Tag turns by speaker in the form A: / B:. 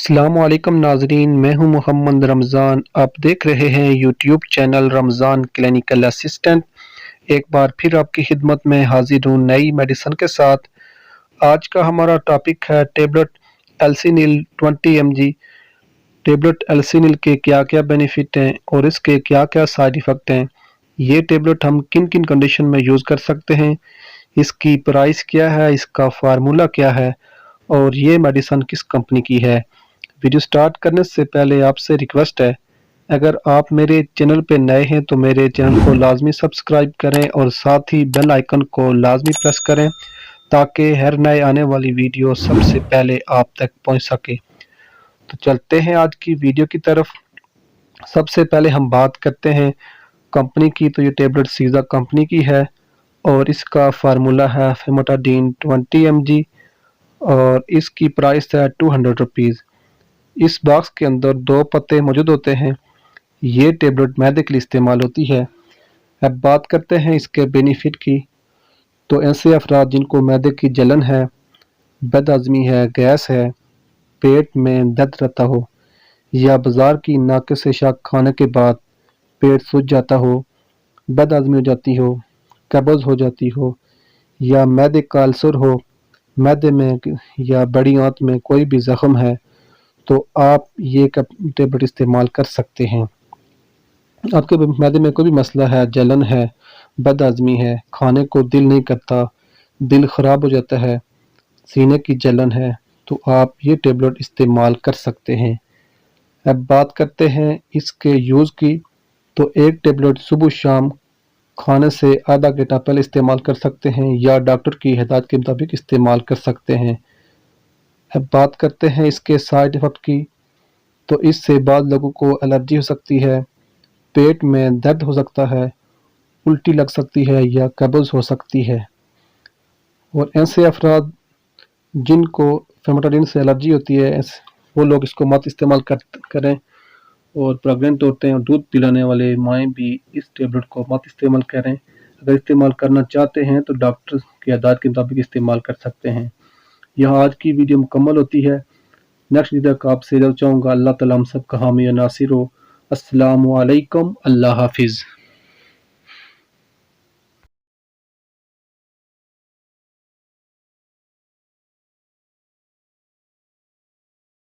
A: अस्सलाम वालेकुम नाजरीन, मैं हूं मोहम्मद रमज़ान। आप देख रहे हैं YouTube channel Ramzan clinical assistant. एक बार फिर आपकी खिदमत में हाजिर हूं नई मेडिसिन के साथ। आज का हमारा टॉपिक है टेबलेट एल्सिनिल 20 mg। टेबलेट एल्सिनिल के क्या क्या बेनिफिट हैं और इसके क्या क्या साइड इफ़ेक्ट हैं। ये टेबलेट हम किन किन कंडीशन में यूज़ कर सकते हैं, इसकी प्राइस क्या है, इसका फार्मूला क्या है और ये मेडिसिन किस कंपनी की है। वीडियो स्टार्ट करने से पहले आपसे रिक्वेस्ट है, अगर आप मेरे चैनल पे नए हैं तो मेरे चैनल को लाजमी सब्सक्राइब करें और साथ ही बेल आइकन को लाजमी प्रेस करें ताकि हर नए आने वाली वीडियो सबसे पहले आप तक पहुंच सके। तो चलते हैं आज की वीडियो की तरफ। सबसे पहले हम बात करते हैं कंपनी की। तो ये टेबलेट सीजा कंपनी की है और इसका फार्मूला है फेमोटाडीन 20 mg और इसकी प्राइस है 200 रुपीज़। इस बॉक्स के अंदर 2 पत्ते मौजूद होते हैं। ये टेबलेट मैदे के लिए इस्तेमाल होती है। अब बात करते हैं इसके बेनिफिट की। तो ऐसे अफराद जिनको मैदे की जलन है, बदहज़मी है, गैस है, पेट में दर्द रहता हो या बाज़ार की नाक़िस अशिया खाने के बाद पेट सूज जाता हो, बदहज़मी हो जाती हो, कब्ज़ हो जाती हो या मैदे का अल्सर हो, मैदे में या बड़ी आंत में कोई भी ज़ख्म है, तो आप ये टेबलेट इस्तेमाल कर सकते हैं। आपके मैदे में कोई भी मसला है, जलन है, बदहज़मी है, खाने को दिल नहीं करता, दिल ख़राब हो जाता है, सीने की जलन है, तो आप ये टेबलेट इस्तेमाल कर सकते हैं। अब बात करते हैं इसके यूज़ की। तो एक टेबलेट सुबह शाम खाने से आधा घंटा पहले इस्तेमाल कर सकते हैं या डॉक्टर की हिदायत के मुताबिक इस्तेमाल कर सकते हैं। अब बात करते हैं इसके साइड इफ़ेक्ट की। तो इससे बाद लोगों को एलर्जी हो सकती है, पेट में दर्द हो सकता है, उल्टी लग सकती है या कब्ज़ हो सकती है। और ऐसे अफराद जिनको फेमोटाडीन से एलर्जी होती है, वो लोग इसको मत इस्तेमाल करें। और प्रेग्नेंट होते हैं और दूध पिलाने वाले माएँ भी इस टेबलेट को मत इस्तेमाल करें। अगर इस्तेमाल करना चाहते हैं तो डॉक्टर की हिदायत के मुताबिक इस्तेमाल कर सकते हैं। यहाँ आज की वीडियो मुकम्मल होती है। नेक्स्ट वीडियो का आपसे चाहूँगा। अल्लाह ताला हम सब का हामी और नासिर हो। अस्सलामु अलैकुम, अल्लाह हाफिज़।